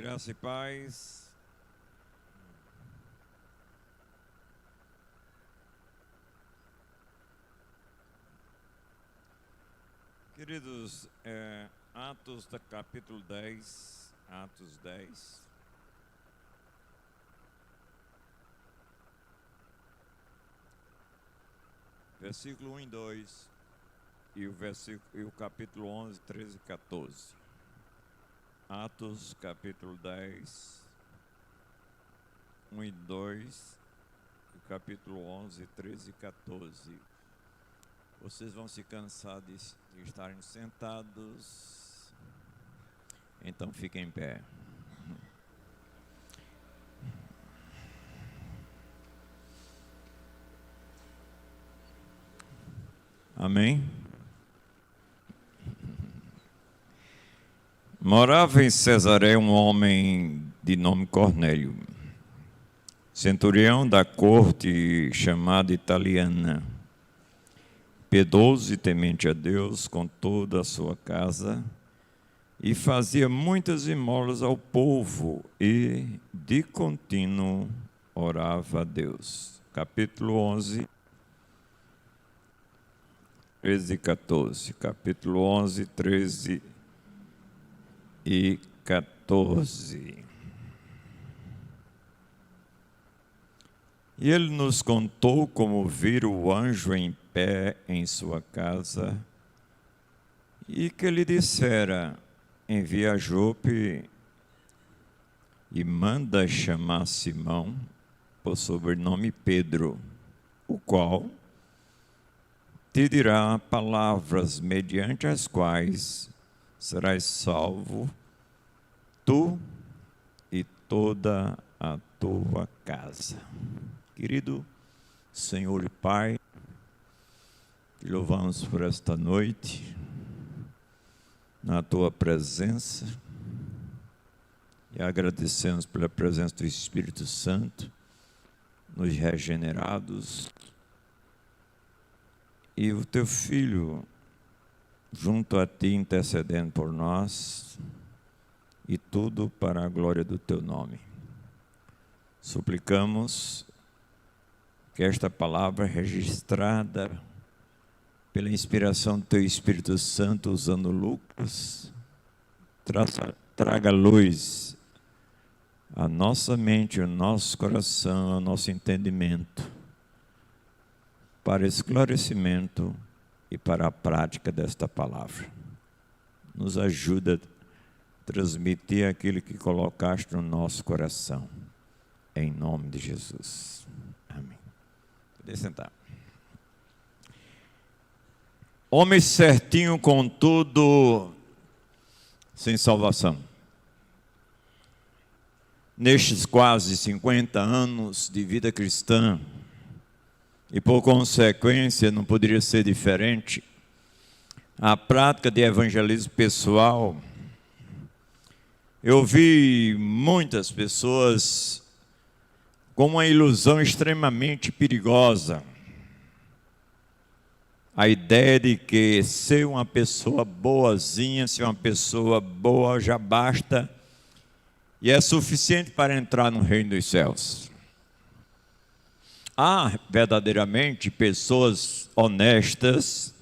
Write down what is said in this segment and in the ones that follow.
Graça e paz. Queridos, Atos da capítulo 10, Atos 10. Versículo 1 e 2 e o capítulo 11, 13 e 14. Atos capítulo 10, 1 e 2, e capítulo 11, 13 e 14. Vocês vão se cansar de estarem sentados, então fiquem em pé. Amém? Morava em Cesareia um homem de nome Cornélio, centurião da corte chamada italiana, piedoso e temente a Deus com toda a sua casa, e fazia muitas esmolas ao povo e de contínuo orava a Deus. Capítulo 11, 13 e 14. Capítulo 11, 13 e 14. E ele nos contou como vira o anjo em pé em sua casa e que lhe dissera: envia a Jope e manda chamar Simão, por sobrenome Pedro, o qual te dirá palavras mediante as quais serás salvo, tu e toda a tua casa. Querido Senhor e Pai, te louvamos por esta noite, na tua presença, e agradecemos pela presença do Espírito Santo, nos regenerados, e o teu Filho junto a ti intercedendo por nós, e tudo para a glória do teu nome. Suplicamos que esta palavra registrada pela inspiração do teu Espírito Santo, usando Lucas, traga luz à nossa mente, ao nosso coração, ao nosso entendimento, para esclarecimento e para a prática desta palavra. Nos ajuda a transmitir aquilo que colocaste no nosso coração. Em nome de Jesus. Amém. Pode sentar. Homem certinho, contudo, sem salvação. Nestes quase 50 anos de vida cristã, e por consequência não poderia ser diferente, a prática de evangelismo pessoal, eu vi muitas pessoas com uma ilusão extremamente perigosa. A ideia de que ser uma pessoa boazinha, ser uma pessoa boa já basta e é suficiente para entrar no reino dos céus. Há verdadeiramente pessoas honestas,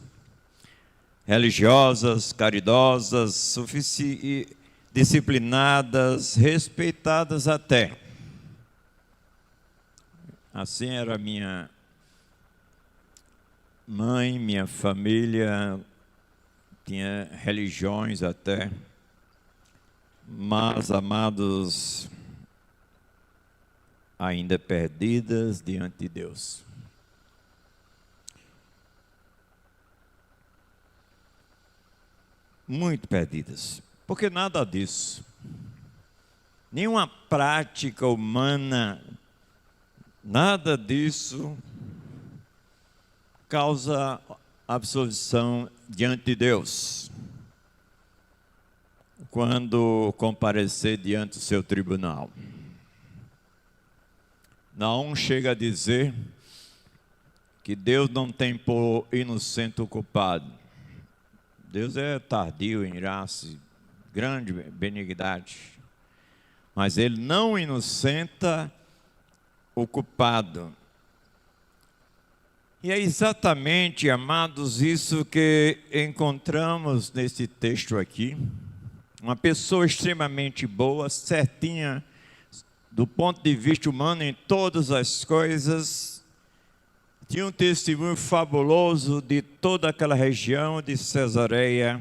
religiosas, caridosas, disciplinadas, respeitadas até. Assim era minha mãe, minha família, tinha religiões até, mas, amados, ainda perdidas diante de Deus. Muito perdidas, porque nada disso, nenhuma prática humana, nada disso causa absolvição diante de Deus quando comparecer diante do seu tribunal. Naum chega a dizer que Deus não tem por inocente o culpado. Deus é tardio em graça, grande benignidade. mas ele não inocenta o culpado. E é exatamente, amados, isso que encontramos nesse texto aqui. Uma pessoa extremamente boa, certinha, do ponto de vista humano em todas as coisas, tinha um testemunho fabuloso de toda aquela região de Cesareia.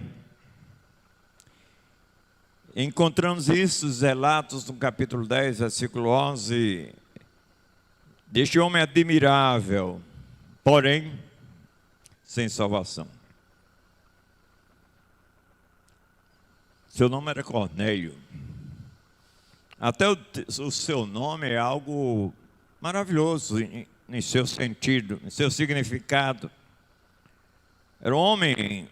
Encontramos isso, relatos no capítulo 10, versículo 11, deste homem admirável, porém, sem salvação. Seu nome era Cornélio. Até o seu nome é algo maravilhoso em seu sentido, em seu significado. Era um homem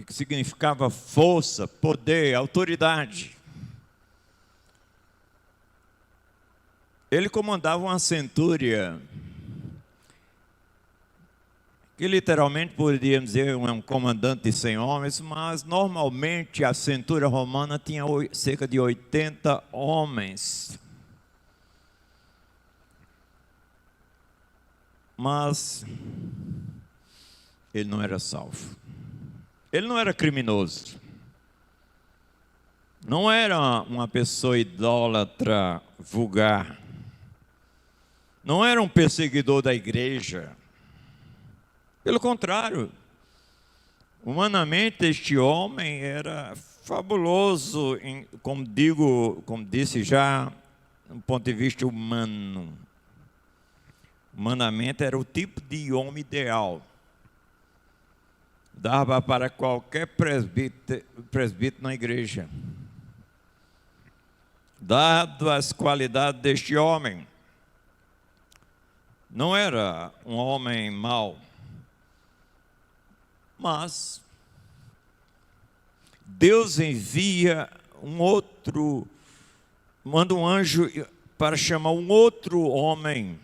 que significava força, poder, autoridade. Ele comandava uma centúria, que literalmente poderíamos dizer um comandante de 100 homens, mas normalmente a centúria romana tinha cerca de 80 homens. Mas ele não era salvo. Ele não era criminoso. Não era uma pessoa idólatra, vulgar. Não era um perseguidor da igreja. Pelo contrário, humanamente este homem era fabuloso, como disse já, do ponto de vista humano. Humanamente era o tipo de homem ideal. Dava para qualquer presbítero na igreja. Dado as qualidades deste homem, não era um homem mau, mas Deus envia manda um anjo para chamar um outro homem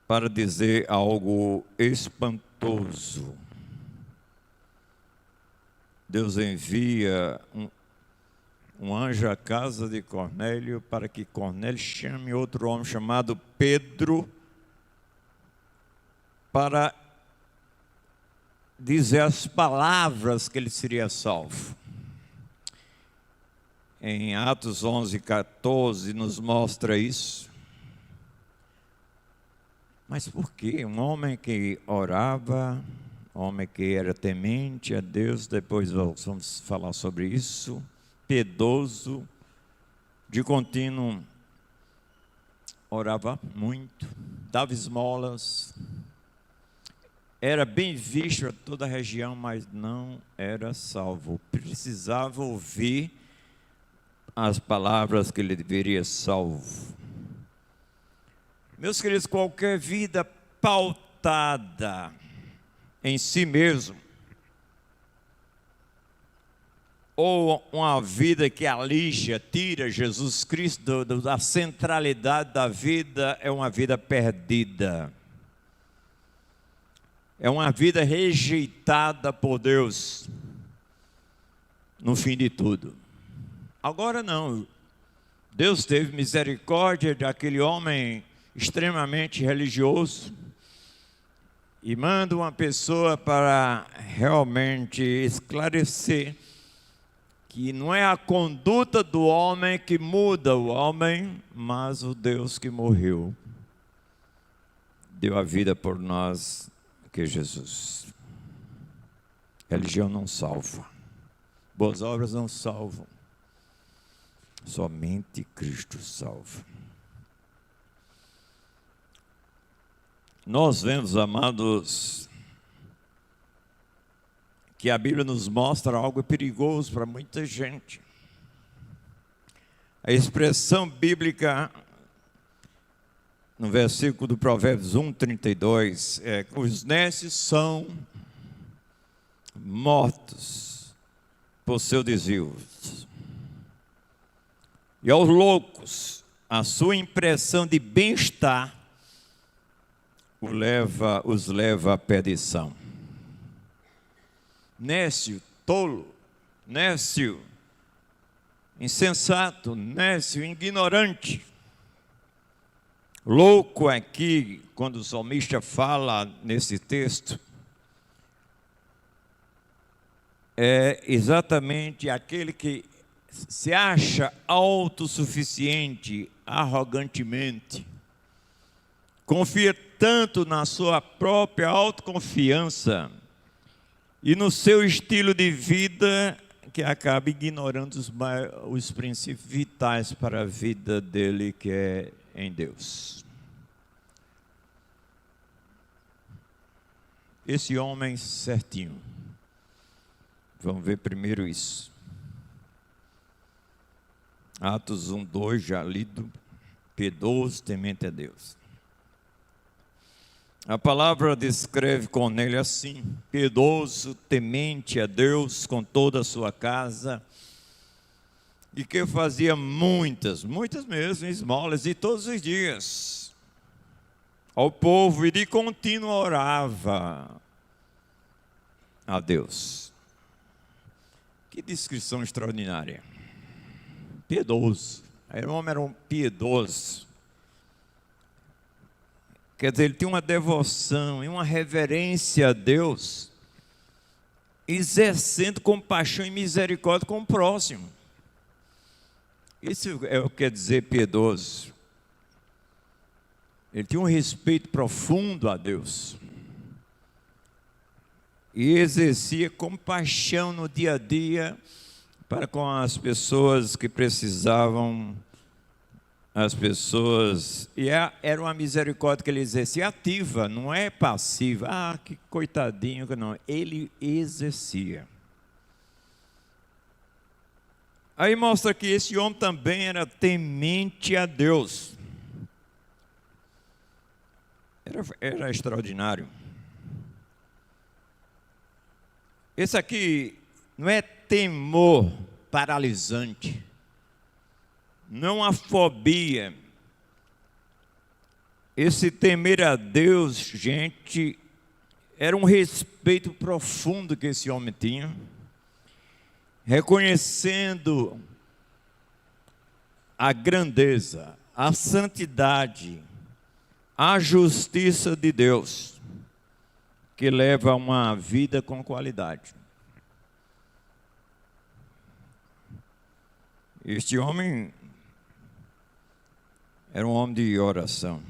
para dizer algo espantoso. Deus envia um anjo à casa de Cornélio para que Cornélio chame outro homem chamado Pedro para dizer as palavras que ele seria salvo. Em Atos 11, 14 nos mostra isso. Mas por quê? Um homem que orava, um homem que era temente a Deus, depois vamos falar sobre isso, piedoso, de contínuo, orava muito, dava esmolas, era bem visto a toda a região, mas não era salvo. Precisava ouvir as palavras que ele deveria salvo. Meus queridos, qualquer vida pautada em si mesmo, ou uma vida que alija, tira Jesus Cristo da centralidade da vida, é uma vida perdida. É uma vida rejeitada por Deus, no fim de tudo. Agora não. Deus teve misericórdia daquele homem extremamente religioso e manda uma pessoa para realmente esclarecer que não é a conduta do homem que muda o homem, mas o Deus que morreu, deu a vida por nós, que é Jesus. Religião não salva, boas obras não salvam, somente Cristo salva. Nós vemos, amados, que a Bíblia nos mostra algo perigoso para muita gente. A expressão bíblica, no versículo do Provérbios 1:32, é que os nécios são mortos por seu desvio. E aos loucos, a sua impressão de bem-estar os leva à perdição. Nécio, tolo, nécio, insensato, nécio, ignorante. Louco aqui, quando o salmista fala nesse texto, é exatamente aquele que se acha autossuficiente, arrogantemente, confia tanto na sua própria autoconfiança e no seu estilo de vida que acaba ignorando os princípios vitais para a vida dele, que é em Deus. Esse homem certinho. Vamos ver primeiro isso. Atos 1:2, já lido. Piedoso, temente a Deus. A palavra descreve Cornélio assim: piedoso, temente a Deus com toda a sua casa, e que fazia muitas mesmo, esmolas, e todos os dias ao povo, e de contínuo orava a Deus. Que descrição extraordinária. Piedoso. O homem era um piedoso. Quer dizer, ele tinha uma devoção e uma reverência a Deus, exercendo compaixão e misericórdia com o próximo. Isso é o que quer dizer piedoso. Ele tinha um respeito profundo a Deus e exercia compaixão no dia a dia para com as pessoas que precisavam, as pessoas, e era uma misericórdia que ele exercia ativa, não é passiva. Ah, que coitadinho, não. Ele exercia. Aí mostra que esse homem também era temente a Deus. Era extraordinário. Esse aqui não é temor paralisante, não a fobia. Esse temer a Deus, gente, era um respeito profundo que esse homem tinha, reconhecendo a grandeza, a santidade, a justiça de Deus, que leva a uma vida com qualidade. Este homem era um homem de oração.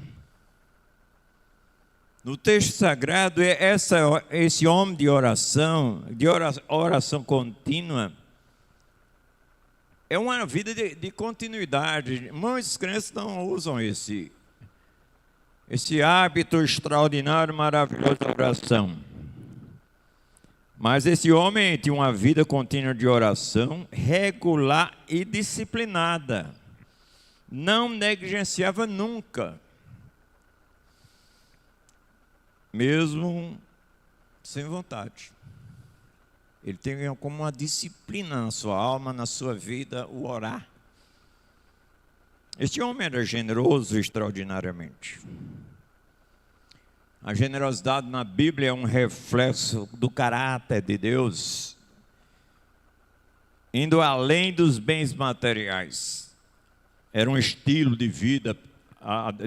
No texto sagrado, esse homem de oração contínua, é uma vida de continuidade. Muitos crentes não usam esse hábito extraordinário, maravilhoso de oração. Mas esse homem tinha uma vida contínua de oração, regular e disciplinada. Não negligenciava nunca, mesmo sem vontade. Ele tem como uma disciplina na sua alma, na sua vida, o orar. Este homem era generoso extraordinariamente. A generosidade na Bíblia é um reflexo do caráter de Deus, indo além dos bens materiais. Era um estilo de vida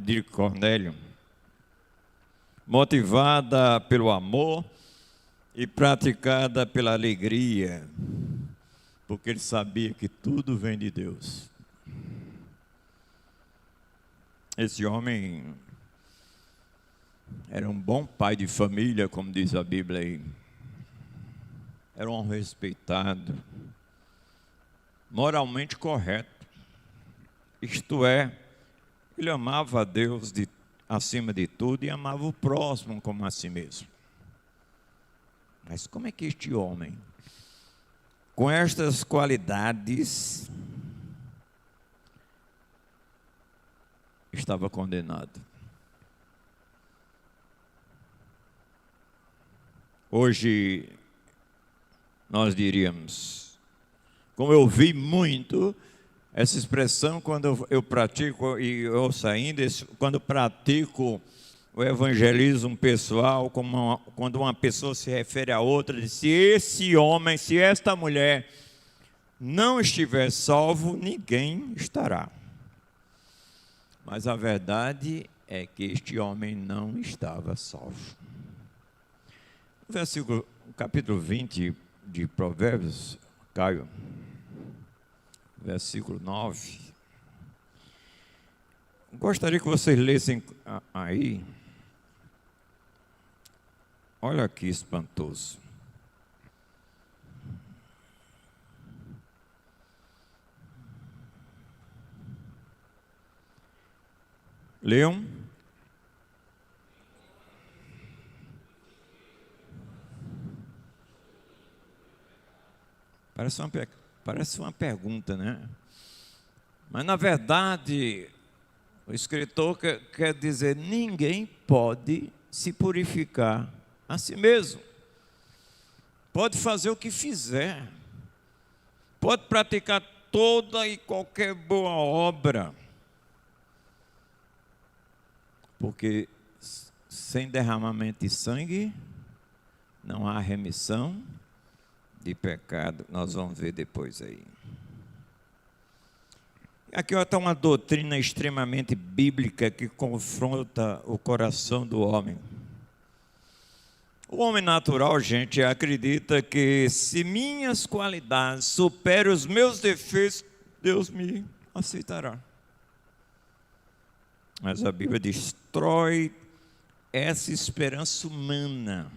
de Cornélio, motivada pelo amor e praticada pela alegria, porque ele sabia que tudo vem de Deus. Esse homem era um bom pai de família, como diz a Bíblia aí. Era um homem respeitado, moralmente correto. Isto é, ele amava a Deus acima de tudo e amava o próximo como a si mesmo. Mas como é que este homem, com estas qualidades, estava condenado? Hoje, nós diríamos, como eu vi muito essa expressão quando eu pratico, e eu saindo, quando pratico o evangelismo pessoal, quando uma pessoa se refere a outra, diz: se esse homem, se esta mulher não estiver salvo, ninguém estará. Mas a verdade é que este homem não estava salvo. Versículo, capítulo 20 de Provérbios, Caio, versículo 9. Gostaria que vocês lessem aí. Olha que espantoso. Leiam. Parece uma pergunta, né? Mas, na verdade, o escritor quer dizer: ninguém pode se purificar a si mesmo. Pode fazer o que fizer. Pode praticar toda e qualquer boa obra. Porque sem derramamento de sangue não há remissão de pecado. Nós vamos ver depois aí. Aqui está uma doutrina extremamente bíblica que confronta o coração do homem. O homem natural, gente, acredita que se minhas qualidades superam os meus defeitos, Deus me aceitará. Mas a Bíblia destrói essa esperança humana.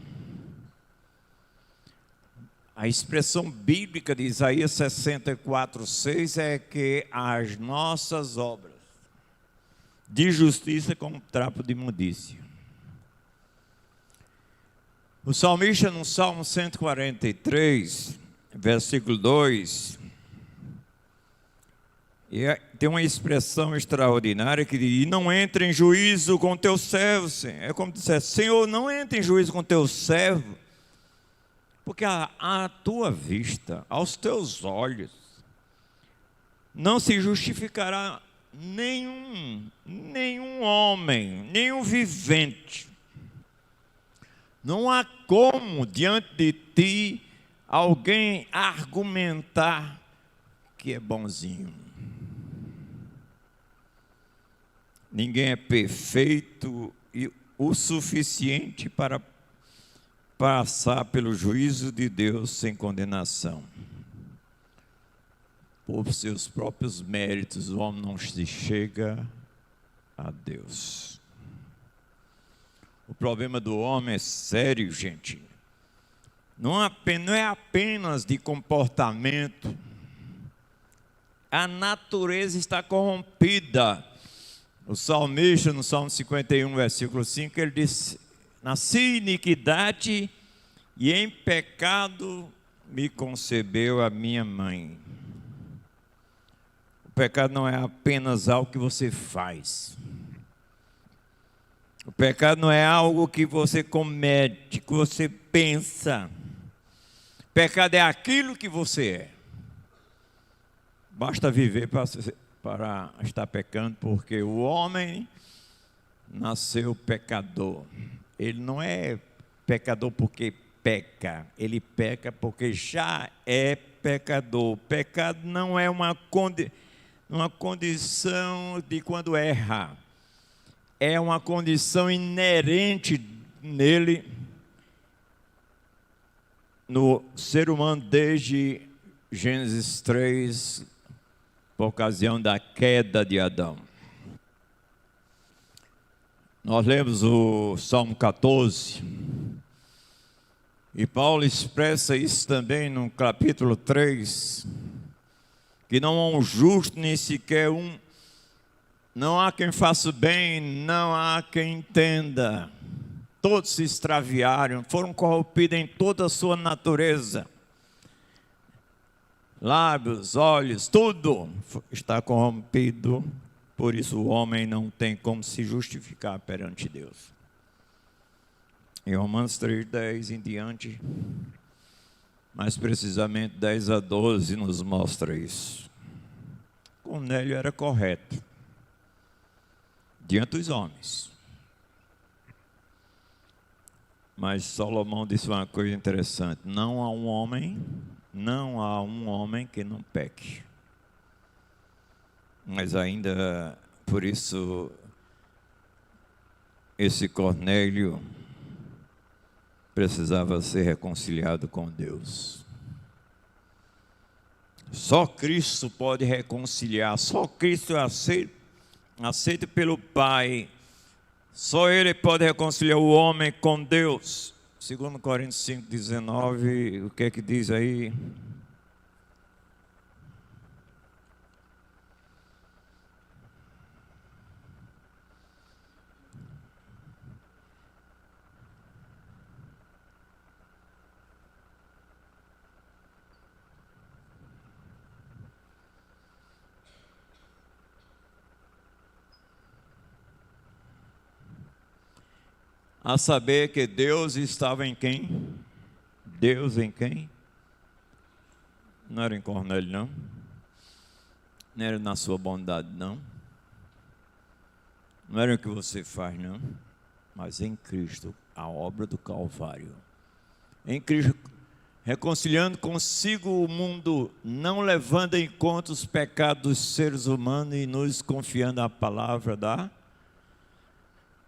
A expressão bíblica de Isaías 64:6 é que as nossas obras de justiça como trapo de imundícia. O salmista, no Salmo 143, versículo 2, tem uma expressão extraordinária que diz: não entre em juízo com teu servo. É como dizer: Senhor, não entre em juízo com teu servo, porque à tua vista, aos teus olhos, não se justificará nenhum homem, nenhum vivente. Não há como diante de ti alguém argumentar que é bonzinho. Ninguém é perfeito e o suficiente para passar pelo juízo de Deus sem condenação. Por seus próprios méritos, o homem não se chega a Deus. O problema do homem é sério, gente. Não é apenas de comportamento. A natureza está corrompida. O salmista, no Salmo 51, versículo 5, ele diz: nasci em iniquidade e em pecado me concebeu a minha mãe. O pecado não é apenas algo que você faz. O pecado não é algo que você comete, que você pensa. O pecado é aquilo que você é. Basta viver para estar pecando, porque o homem nasceu pecador. Ele não é pecador porque peca, ele peca porque já é pecador. O pecado não é uma condição de quando erra, é uma condição inerente nele, no ser humano, desde Gênesis 3, por ocasião da queda de Adão. Nós lemos o Salmo 14, e Paulo expressa isso também no capítulo 3, que não há um justo, nem sequer um. Não há quem faça bem, não há quem entenda. Todos se extraviaram, foram corrompidos em toda a sua natureza. Lábios, olhos, tudo está corrompido. Por isso o homem não tem como se justificar perante Deus. Em Romanos 3:10 em diante, mais precisamente 10-12, nos mostra isso. Cornélio era correto diante dos homens. Mas Salomão disse uma coisa interessante: não há um homem não há um homem que não peque. Mas ainda, por isso, esse Cornélio precisava ser reconciliado com Deus. Só Cristo pode reconciliar, só Cristo é aceito pelo Pai. Só Ele pode reconciliar o homem com Deus. 2 Coríntios 5,19, o que é que diz aí? A saber que Deus estava em quem? Deus em quem? Não era em Cornélio, não. Não era na sua bondade, não. Não era o que você faz, não. Mas em Cristo, a obra do Calvário. Em Cristo, reconciliando consigo o mundo, não levando em conta os pecados dos seres humanos e nos confiando a palavra da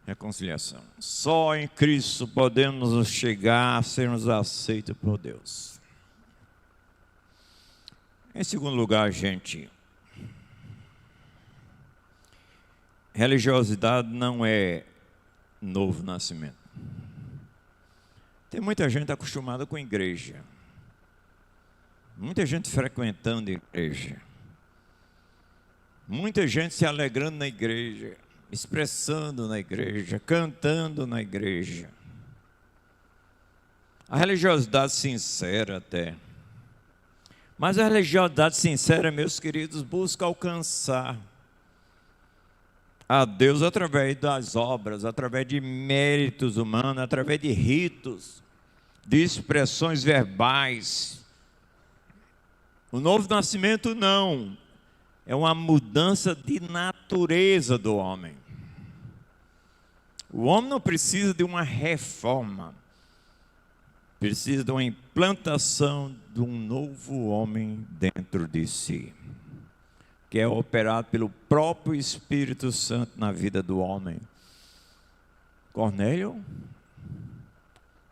reconciliação. Só em Cristo podemos chegar a sermos aceitos por Deus. Em segundo lugar, gente, religiosidade não é novo nascimento. Tem muita gente acostumada com igreja, muita gente frequentando a igreja, muita gente se alegrando na igreja, expressando na igreja, cantando na igreja. A religiosidade sincera até. Mas a religiosidade sincera, meus queridos, busca alcançar a Deus através das obras, através de méritos humanos, através de ritos, de expressões verbais. O novo nascimento não. É uma mudança de natureza do homem. O homem não precisa de uma reforma. Precisa de uma implantação de um novo homem dentro de si, que é operado pelo próprio Espírito Santo na vida do homem. Cornélio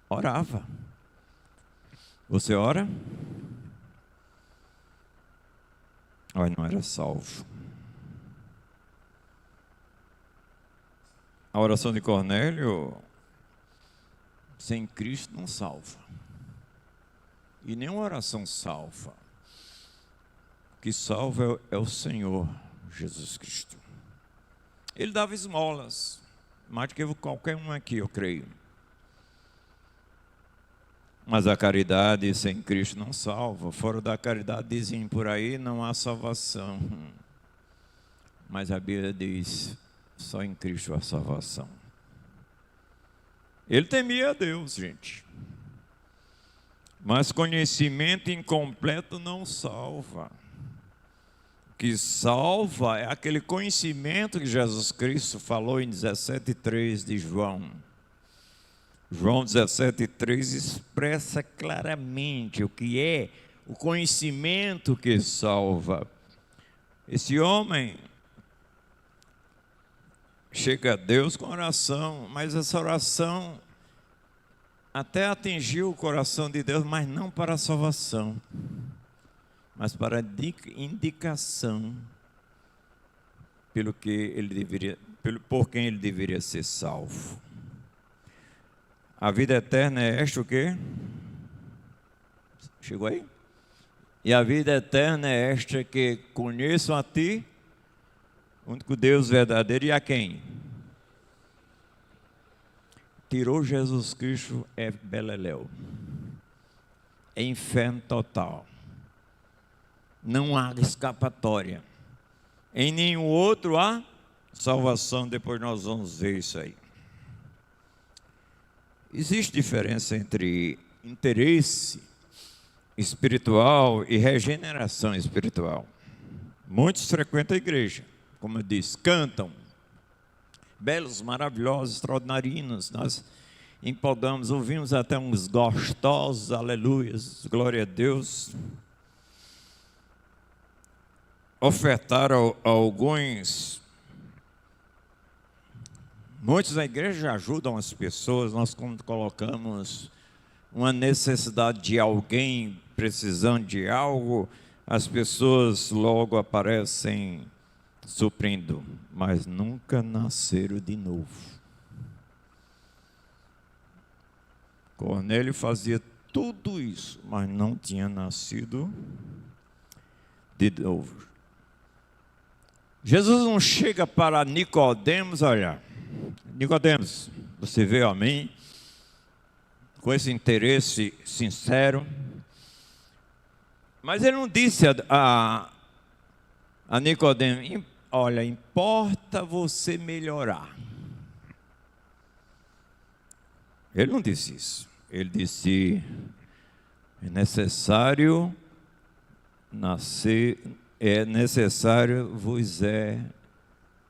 orava. Você ora? Mas não era salvo. A oração de Cornélio, sem Cristo, não salva. E nenhuma oração salva. O que salva é o Senhor Jesus Cristo. Ele dava esmolas, mais do que qualquer um aqui, eu creio. Mas a caridade sem Cristo não salva. Fora da caridade, dizem por aí, não há salvação. Mas a Bíblia diz, só em Cristo há salvação. Ele temia a Deus, gente. Mas conhecimento incompleto não salva. O que salva é aquele conhecimento que Jesus Cristo falou em 17,3 de João. João 17,3 expressa claramente o que é o conhecimento que salva. Esse homem chega a Deus com oração, mas essa oração até atingiu o coração de Deus, mas não para a salvação, mas para indicação por quem ele deveria ser salvo. A vida eterna é esta o quê? Chegou aí? E a vida eterna é esta, que conheçam a ti, o único Deus verdadeiro, e a quem? Tirou Jesus Cristo é beleléu. É inferno total. Não há escapatória. Em nenhum outro há salvação. Depois nós vamos ver isso aí. Existe diferença entre interesse espiritual e regeneração espiritual. Muitos frequentam a igreja, como eu disse, cantam, belos, maravilhosos, extraordinarios, empolgamos, ouvimos até uns gostosos, aleluias, glória a Deus. Ofertaram alguns. Muitos na igreja ajudam as pessoas. Nós, quando colocamos uma necessidade de alguém precisando de algo, as pessoas logo aparecem suprindo, mas nunca nasceram de novo. Cornélio fazia tudo isso, mas não tinha nascido de novo. Jesus não chega para Nicodemos, olha, Nicodemos, você veio a mim com esse interesse sincero, mas ele não disse a Nicodemos, olha, importa você melhorar. Ele não disse isso. Ele disse, é necessário vos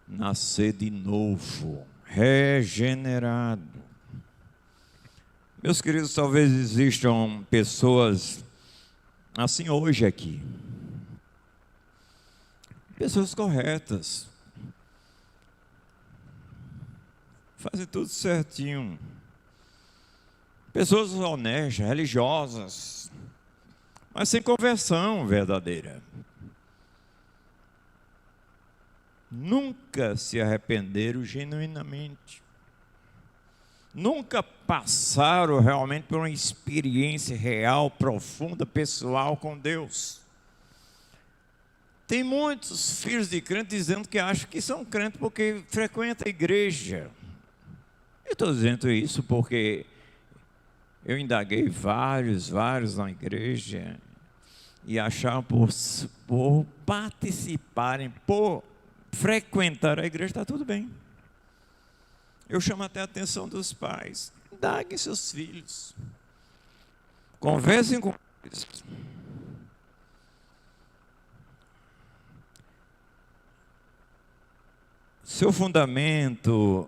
nascer de novo, regenerado. Meus queridos, talvez existam pessoas assim hoje aqui. Pessoas corretas. Fazem tudo certinho. Pessoas honestas, religiosas, mas sem conversão verdadeira. Nunca se arrependeram genuinamente. Nunca passaram realmente por uma experiência real, profunda, pessoal com Deus. Tem muitos filhos de crente dizendo que acham que são crentes porque frequentam a igreja. Eu estou dizendo isso porque eu indaguei vários na igreja e achavam por participarem, por frequentar a igreja, está tudo bem. Eu chamo até a atenção dos pais. Indaguem seus filhos. Conversem com eles. Seu fundamento,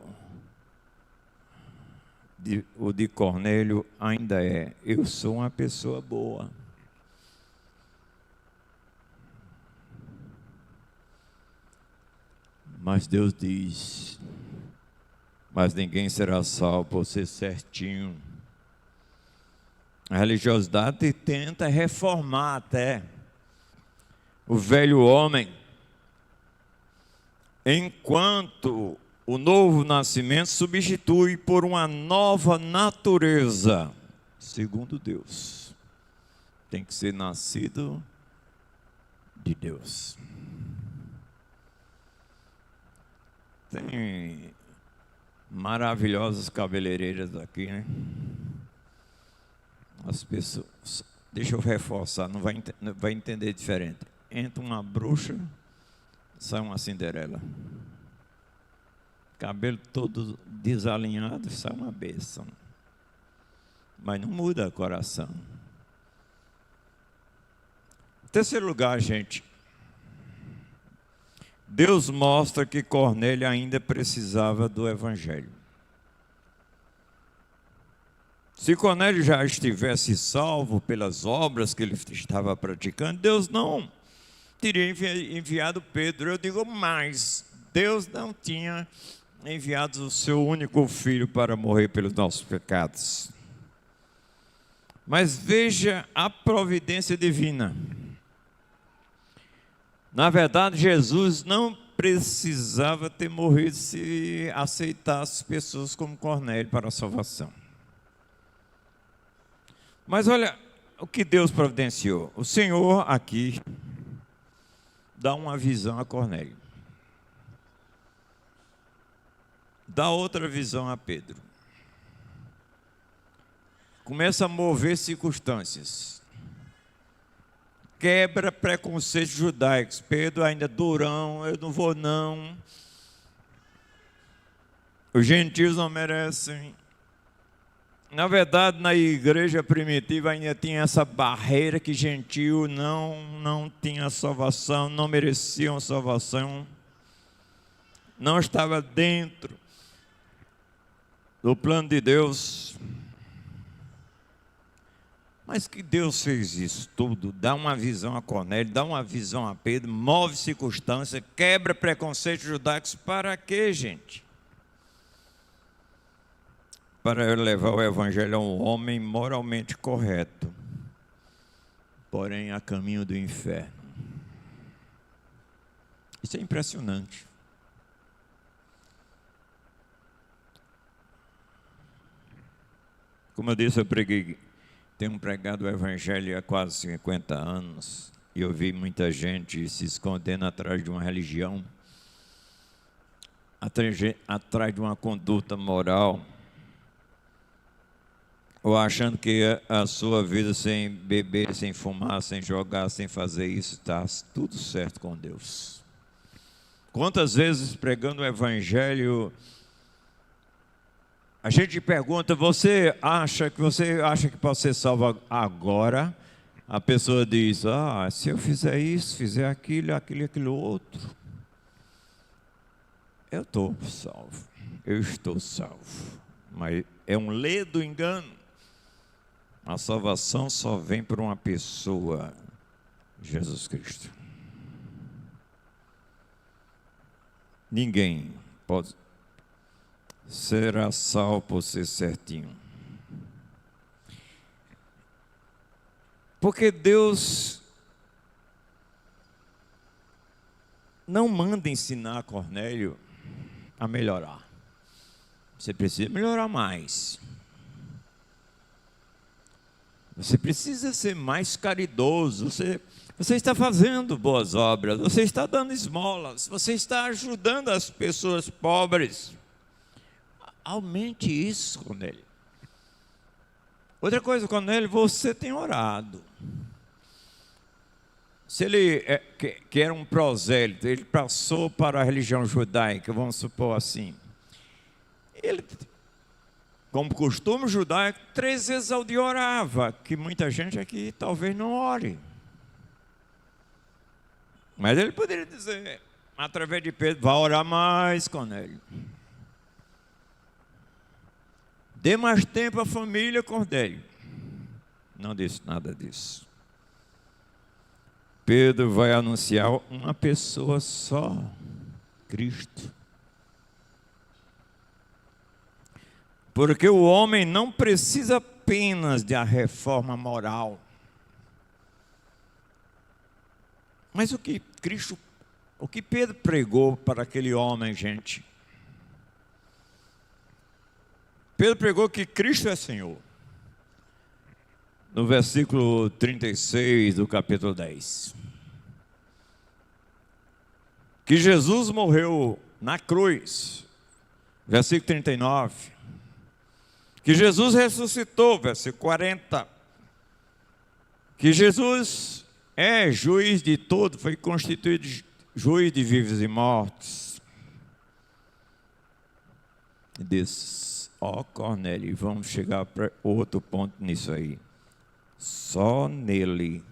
o de Cornélio, ainda é: eu sou uma pessoa boa. Mas Deus diz, mas ninguém será salvo por ser certinho. A religiosidade tenta reformar até o velho homem, enquanto o novo nascimento substitui por uma nova natureza, segundo Deus. Tem que ser nascido de Deus. Tem maravilhosas cabeleireiras aqui, né? As pessoas, deixa eu reforçar, não vai entender diferente. Entra uma bruxa, sai uma Cinderela. Cabelo todo desalinhado, sai uma bênção. Mas não muda o coração. Em terceiro lugar, gente, Deus mostra que Cornélio ainda precisava do Evangelho. Se Cornélio já estivesse salvo pelas obras que ele estava praticando, Deus não teria enviado Pedro. Eu digo mais, Deus não tinha enviado o seu único filho para morrer pelos nossos pecados. Mas veja a providência divina. Na verdade, Jesus não precisava ter morrido se aceitasse pessoas como Cornélio para a salvação. Mas olha o que Deus providenciou. O Senhor aqui dá uma visão a Cornélio. Dá outra visão a Pedro. Começa a mover circunstâncias. Quebra preconceitos judaicos. Pedro ainda durão, eu não vou não. Os gentios não merecem. Na verdade, na igreja primitiva ainda tinha essa barreira que gentio não tinha salvação, não mereciam salvação, não estava dentro do plano de Deus. Mas que Deus fez isso tudo, dá uma visão a Cornélio, dá uma visão a Pedro, move circunstância, quebra preconceitos judaicos, para quê, gente? Para levar o evangelho a um homem moralmente correto, porém a caminho do inferno. Isso é impressionante. Como eu disse, tenho pregado o evangelho há quase 50 anos e eu vi muita gente se escondendo atrás de uma religião, atrás de uma conduta moral, ou achando que a sua vida sem beber, sem fumar, sem jogar, sem fazer isso, está tudo certo com Deus. Quantas vezes pregando o evangelho, a gente pergunta, você acha que pode ser salvo agora? A pessoa diz, se eu fizer isso, fizer aquilo outro, eu estou salvo, eu estou salvo. Mas é um ledo engano. A salvação só vem por uma pessoa, Jesus Cristo. Ninguém pode será salvo por ser certinho. Porque Deus não manda ensinar Cornélio a melhorar. Você precisa melhorar mais. Você precisa ser mais caridoso. Você está fazendo boas obras. Você está dando esmolas. Você está ajudando as pessoas pobres. Aumente isso, Cornélio. Outra coisa, Cornélio, você tem orado. Se ele que era um prosélito, ele passou para a religião judaica, vamos supor assim. Ele, como costume judaico, 3 vezes ao dia orava, que muita gente aqui talvez não ore. Mas ele poderia dizer, através de Pedro, vá orar mais, Cornélio. Dê mais tempo à família, Cornélio. Não disse nada disso. Pedro vai anunciar uma pessoa só, Cristo. Porque o homem não precisa apenas de a reforma moral. Mas o que Pedro pregou para aquele homem, gente? Pedro pregou que Cristo é Senhor. No versículo 36 do capítulo 10. Que Jesus morreu na cruz. Versículo 39. Que Jesus ressuscitou. Versículo 40. Que Jesus é juiz de todo, foi constituído juiz de vivos e mortos. Disse, Cornélio, vamos chegar para outro ponto nisso aí. Só nele,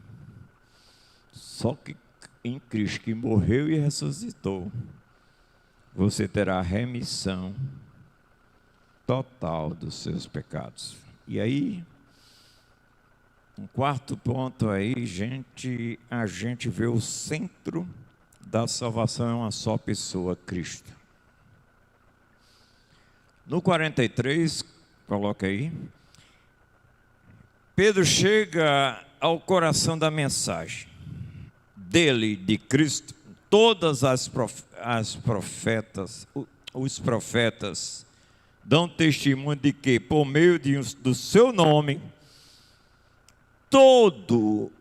só que em Cristo que morreu e ressuscitou, você terá remissão total dos seus pecados. E aí, um quarto ponto aí, a gente vê o centro da salvação é uma só pessoa, Cristo. No 43, coloca aí, Pedro chega ao coração da mensagem dele, de Cristo. Todas os profetas dão testemunho de que, por meio do seu nome, todo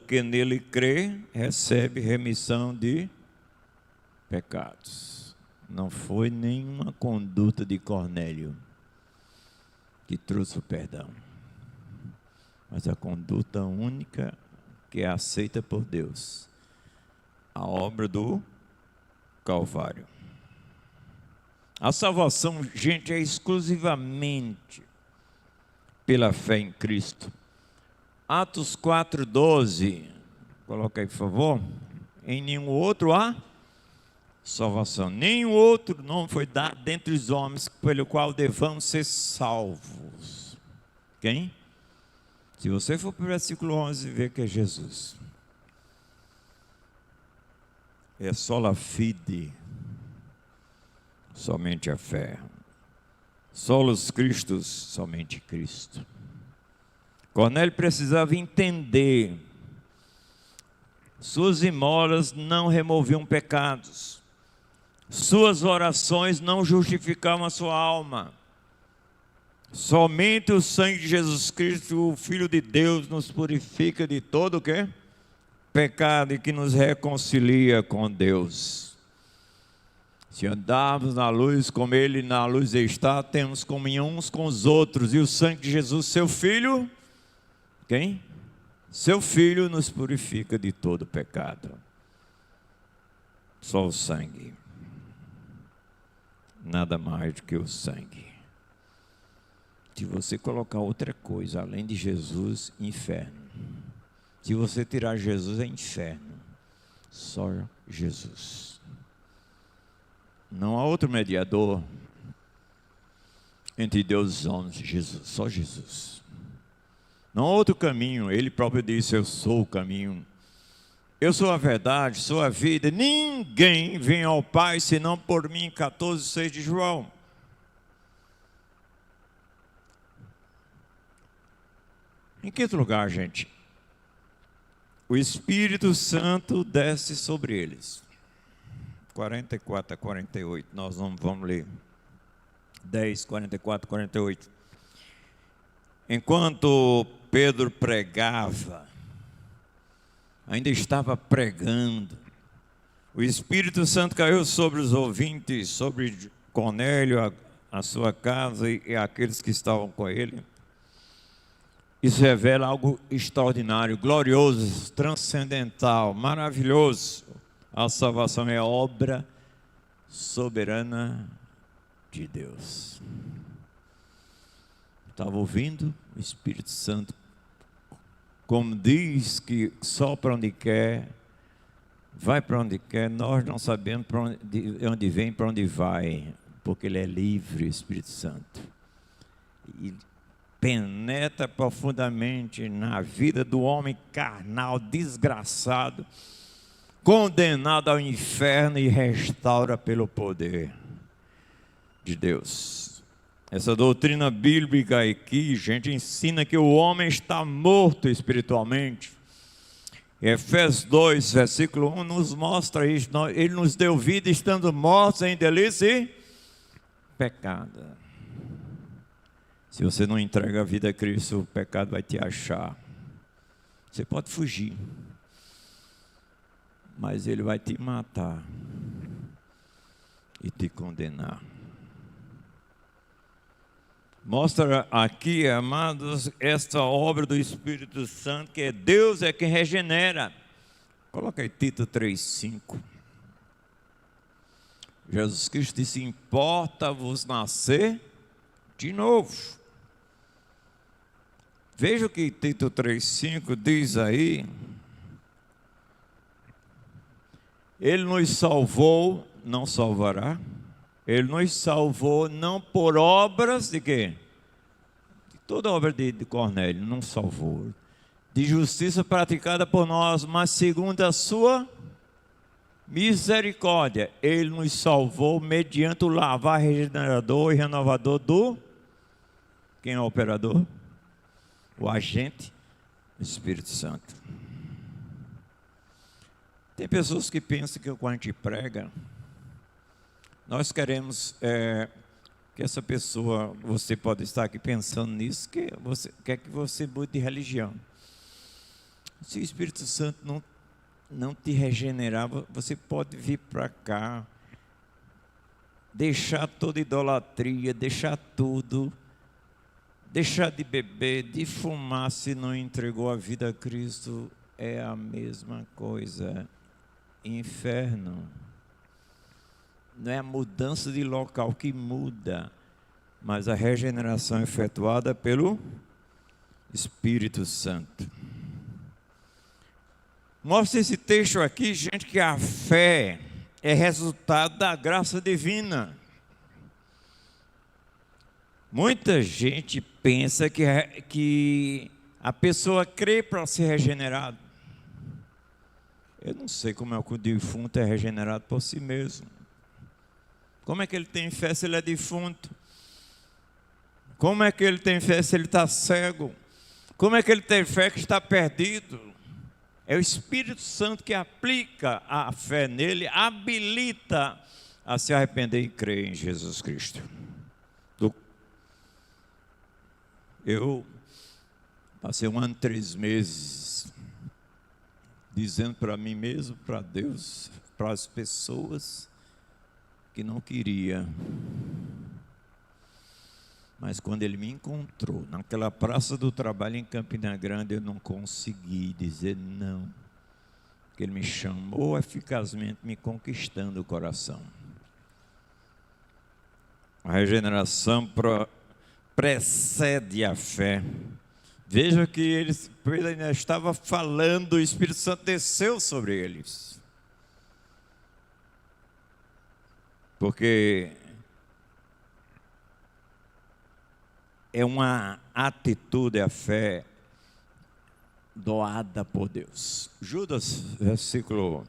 que nele crê, recebe remissão de pecados. Não foi nenhuma conduta de Cornélio que trouxe o perdão, mas a conduta única que é aceita por Deus, a obra do Calvário. A salvação, gente, é exclusivamente pela fé em Cristo. Atos 4:12, coloca aí por favor. Em nenhum outro há salvação. Nenhum outro nome foi dado dentre os homens pelo qual devamos ser salvos. Quem? Se você for para o versículo 11, vê que é Jesus. É sola fide, somente a fé. Solos Christus, somente Cristo. Cornélio precisava entender: suas esmolas não removiam pecados, suas orações não justificavam a sua alma. Somente o sangue de Jesus Cristo, o Filho de Deus, nos purifica de todo o quê? Pecado, e que nos reconcilia com Deus. Se andarmos na luz como Ele na luz está, temos comunhão uns com os outros, e o sangue de Jesus, seu Filho, quem? Seu Filho nos purifica de todo pecado. Só o sangue. Nada mais do que o sangue. Se você colocar outra coisa além de Jesus, inferno. Se você tirar Jesus, é inferno. Só Jesus. Não há outro mediador entre Deus e os homens, Jesus, só Jesus. Não há outro caminho. Ele próprio disse: eu sou o caminho, eu sou a verdade, sou a vida. Ninguém vem ao Pai senão por mim. 14:6 de João. Em quinto lugar, gente, o Espírito Santo desce sobre eles. 44 a 48, nós vamos ler. 10, 44, 48. Enquanto Pedro pregava, ainda estava pregando, o Espírito Santo caiu sobre os ouvintes, sobre Cornélio, a sua casa e aqueles que estavam com ele. Isso revela algo extraordinário, glorioso, transcendental, maravilhoso. A salvação é obra soberana de Deus. Estava ouvindo o Espírito Santo, como diz que sopra onde quer, vai para onde quer. Nós não sabemos de onde vem, para onde vai, porque Ele é livre, o Espírito Santo. E penetra profundamente na vida do homem carnal, desgraçado, condenado ao inferno, e restaura pelo poder de Deus. Essa doutrina bíblica aqui, gente, ensina que o homem está morto espiritualmente. Efésios 2, versículo 1 nos mostra isso. Ele nos deu vida estando mortos em delícia e pecado. Se você não entrega a vida a Cristo, o pecado vai te achar. Você pode fugir, mas ele vai te matar e te condenar. Mostra aqui, amados, esta obra do Espírito Santo, que Deus é quem regenera. Coloca aí Tito 3,5. Jesus Cristo disse: importa-vos nascer de novo. Veja o que Tito 3,5 diz aí. Ele nos salvou, não salvará. Ele nos salvou não por obras de quê? De toda obra de Cornélio, não salvou. De justiça praticada por nós, mas segundo a sua misericórdia. Ele nos salvou mediante o lavar regenerador e renovador do... Quem é o operador? O agente, o Espírito Santo. Tem pessoas que pensam que quando a gente prega, nós queremos que essa pessoa, você pode estar aqui pensando nisso, que você quer que você mude de religião. Se o Espírito Santo não te regenerar, você pode vir para cá, deixar toda idolatria, deixar tudo, deixar de beber, de fumar. Se não entregou a vida a Cristo, é a mesma coisa. Inferno. Não é a mudança de local que muda, mas a regeneração efetuada pelo Espírito Santo. Mostra esse texto aqui, gente, que a fé é resultado da graça divina. Muita gente pensa que a pessoa crê para ser regenerado. Eu não sei como é que o defunto é regenerado por si mesmo. Como é que ele tem fé se ele é defunto? Como é que ele tem fé se ele está cego? Como é que ele tem fé que está perdido? É o Espírito Santo que aplica a fé nele, habilita a se arrepender e crer em Jesus Cristo. Eu passei 1 ano e 3 meses dizendo para mim mesmo, para Deus, para as pessoas, que não queria. Mas quando ele me encontrou naquela praça do trabalho em Campina Grande, eu não consegui dizer não. Porque ele me chamou eficazmente, me conquistando o coração. A regeneração precede a fé. Veja que ele ainda estava falando, o Espírito Santo desceu sobre eles. Porque é uma atitude, a fé doada por Deus. Judas, versículo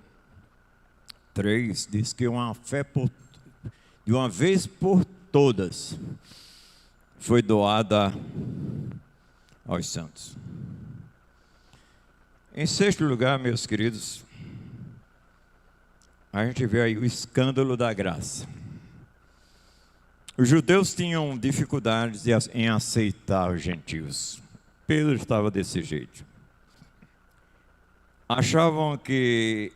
3, diz que uma fé de uma vez por todas foi doada aos santos. Em sexto lugar, meus queridos, a gente vê aí o escândalo da graça. Os judeus tinham dificuldades em aceitar os gentios. Pedro estava desse jeito. Achavam que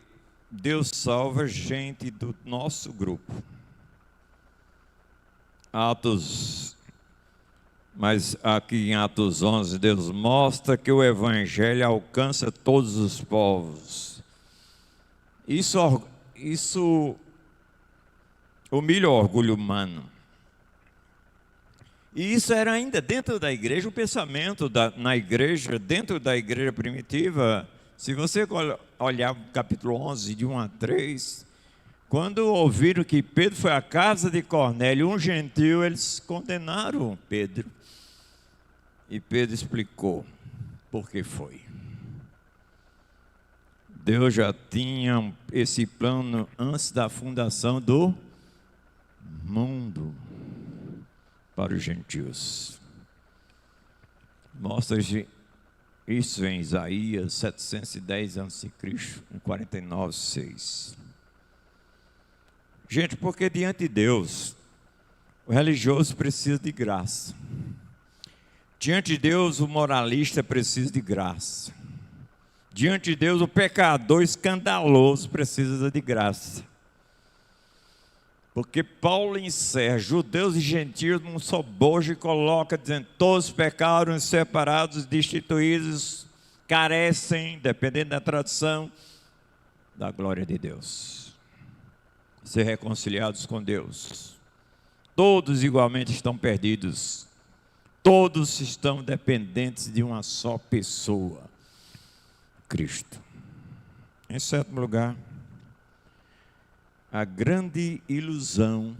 Deus salva gente do nosso grupo. Mas aqui em Atos 11, Deus mostra que o Evangelho alcança todos os povos. Isso humilha o orgulho humano. E isso era ainda dentro da igreja, o pensamento na igreja, dentro da igreja primitiva. Se você olhar o capítulo 11, de 1 a 3, quando ouviram que Pedro foi à casa de Cornélio, um gentil, eles condenaram Pedro. E Pedro explicou por que foi. Deus já tinha esse plano antes da fundação do mundo para os gentios. Mostra isso em Isaías 710 a.C., em 49:6. Gente, porque diante de Deus, o religioso precisa de graça. Diante de Deus, o moralista precisa de graça. Diante de Deus, o pecador escandaloso precisa de graça. Porque Paulo encerra judeus e gentios num só bojo e coloca dizendo: todos pecaram, separados, destituídos, carecem, dependendo da tradução, da glória de Deus. Ser reconciliados com Deus. Todos igualmente estão perdidos. Todos estão dependentes de uma só pessoa, Cristo. Em sétimo lugar, a grande ilusão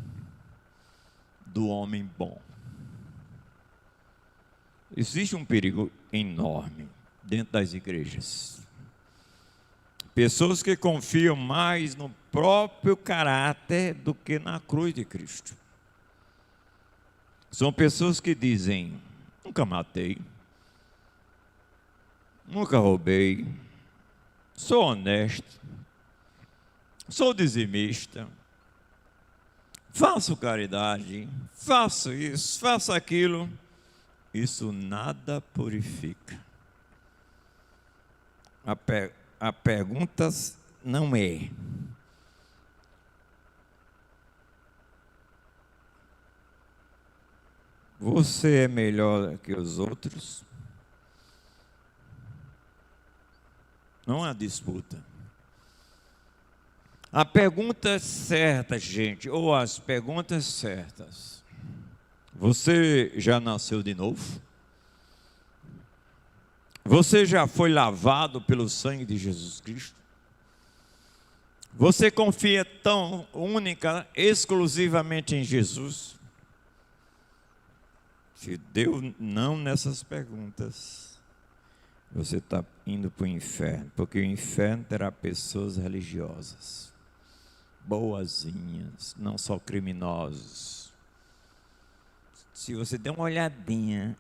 do homem bom. Existe um perigo enorme dentro das igrejas. Pessoas que confiam mais no próprio caráter do que na cruz de Cristo. São pessoas que dizem: nunca matei, nunca roubei, sou honesto, sou dizimista, faço caridade, faço isso, faço aquilo. Isso nada purifica. A pergunta não é: você é melhor que os outros? Não há disputa. A pergunta certa, gente, ou as perguntas certas: você já nasceu de novo? Você já foi lavado pelo sangue de Jesus Cristo? Você confia tão única, exclusivamente em Jesus? Se deu não nessas perguntas, você está indo para o inferno, porque o inferno terá pessoas religiosas, boazinhas, não só criminosos. Se você der uma olhadinha,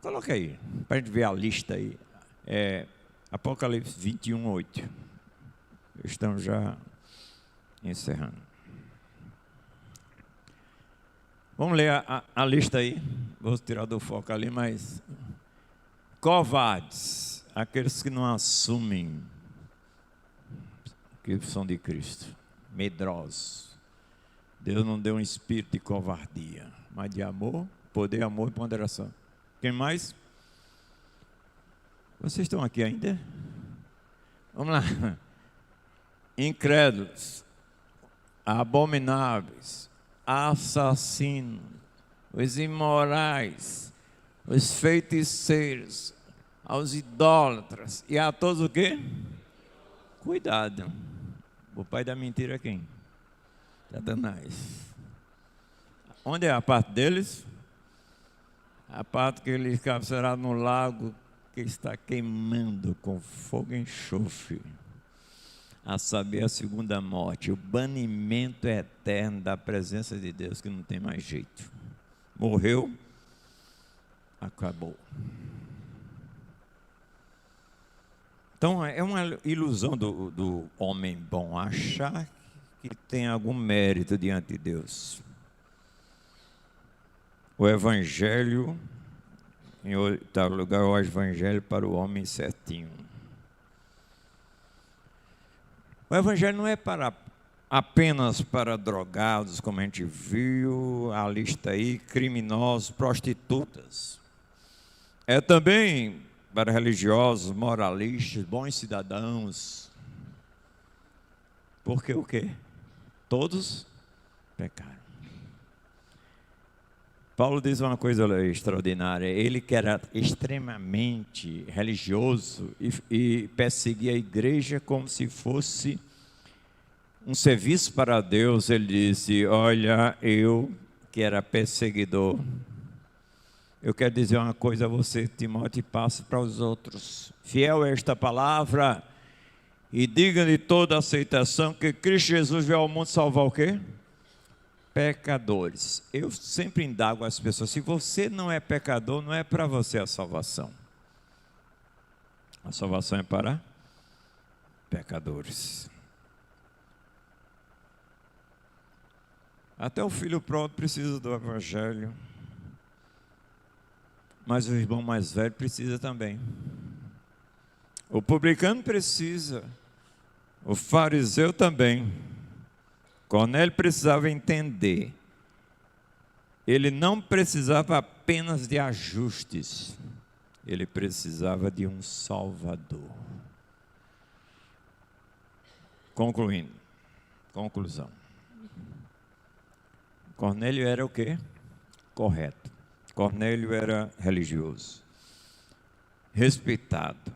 coloca aí, para a gente ver a lista aí, Apocalipse 21:8. Estamos já encerrando. Vamos ler a lista aí. Vou tirar do foco ali, mas covardes, aqueles que não assumem que são de Cristo, medrosos. Deus não deu um espírito de covardia, mas de amor, poder, amor e ponderação. Quem mais? Vocês estão aqui ainda? Vamos lá. Incrédulos, abomináveis, assassinos, os imorais, os feiticeiros, aos idólatras e a todos o quê? Cuidado. O pai da mentira é quem? Satanás. Onde é a parte deles? A parte que ele será no lago que está queimando com fogo e enxofre. A saber, a segunda morte, o banimento eterno da presença de Deus, que não tem mais jeito. Morreu, acabou. Então, é uma ilusão do homem bom achar que tem algum mérito diante de Deus. O Evangelho, em oitavo lugar, o Evangelho para o homem certinho. O Evangelho não é apenas para drogados, como a gente viu, a lista aí, criminosos, prostitutas. É também para religiosos, moralistas, bons cidadãos. Porque o quê? Todos pecaram. Paulo diz uma coisa extraordinária. Ele que era extremamente religioso e perseguia a igreja como se fosse um serviço para Deus. Ele disse: olha, eu que era perseguidor, eu quero dizer uma coisa a você, Timóteo, e passe para os outros. Fiel é esta palavra e diga de toda aceitação que Cristo Jesus veio ao mundo salvar o quê? Pecadores. Eu sempre indago as pessoas: se você não é pecador, não é para você a salvação. A salvação é para pecadores. Até o filho próprio precisa do Evangelho, mas o irmão mais velho precisa também. O publicano precisa, o fariseu também. Cornélio precisava entender, ele não precisava apenas de ajustes, ele precisava de um Salvador. Concluindo, conclusão. Cornélio era o quê? Correto. Cornélio era religioso, respeitado,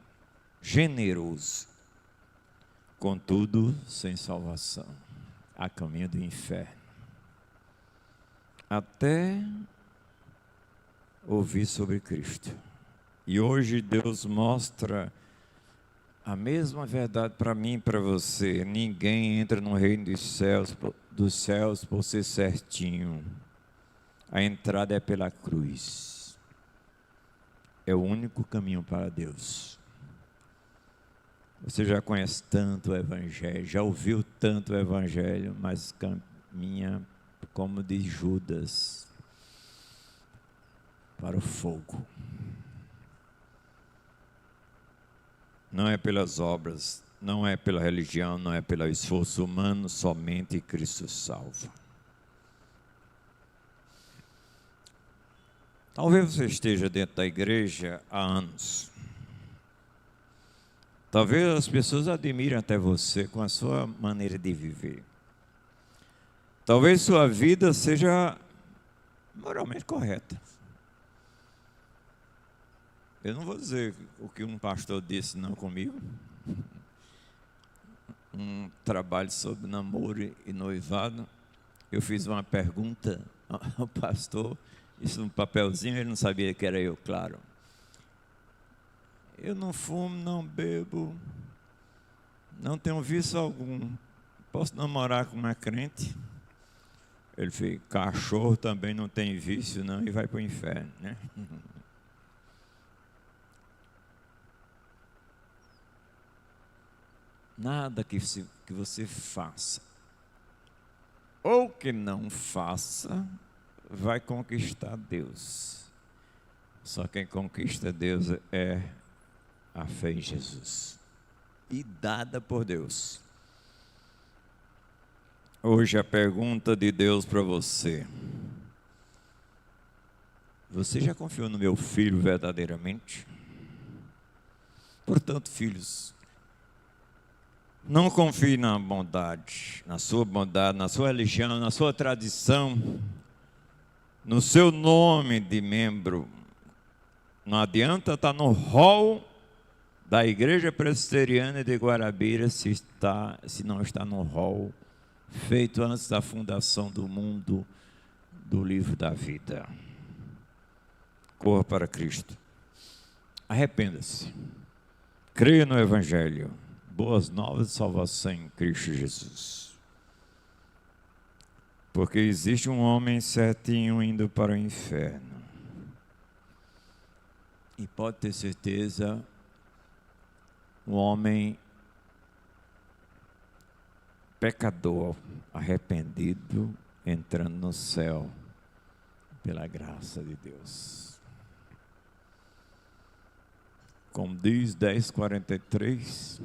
generoso, contudo sem salvação, a caminho do inferno. Até ouvir sobre Cristo. E hoje Deus mostra a mesma verdade para mim e para você. Ninguém entra no reino dos céus por ser certinho. A entrada é pela cruz. É o único caminho para Deus. Você já conhece tanto o Evangelho, já ouviu tanto o Evangelho, mas caminha como de Judas para o fogo. Não é pelas obras, não é pela religião, não é pelo esforço humano, somente Cristo salva. Talvez você esteja dentro da igreja há anos. Talvez as pessoas admirem até você com a sua maneira de viver. Talvez sua vida seja moralmente correta. Eu não vou dizer o que um pastor disse não comigo. um trabalho sobre namoro e noivado, eu fiz uma pergunta ao pastor, isso num papelzinho, ele não sabia que era eu, claro. Eu não fumo, não bebo, não tenho vício algum. Posso namorar com uma crente? Ele fez, cachorro também não tem vício não e vai para o inferno, né? Nada que você faça ou que não faça vai conquistar Deus. Só quem conquista Deus é a fé em Jesus e dada por Deus. Hoje a pergunta de Deus para você: você já confiou no meu filho verdadeiramente? Portanto, filhos, não confie na bondade, na sua religião, na sua tradição, no seu nome de membro. Não adianta estar no hall da Igreja Presbiteriana de Guarabira se não está no hall feito antes da fundação do mundo, do livro da vida. Corra para Cristo. Arrependa-se. Creia no Evangelho. Boas novas de salvação em Cristo Jesus. Porque existe um homem certinho indo para o inferno. E pode ter certeza, um homem pecador, arrependido, entrando no céu, pela graça de Deus. Como diz 10:43,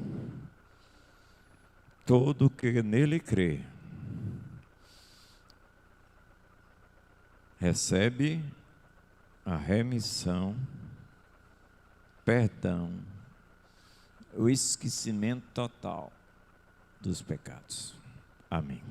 todo que nele crê, recebe a remissão, perdão, o esquecimento total dos pecados. Amém.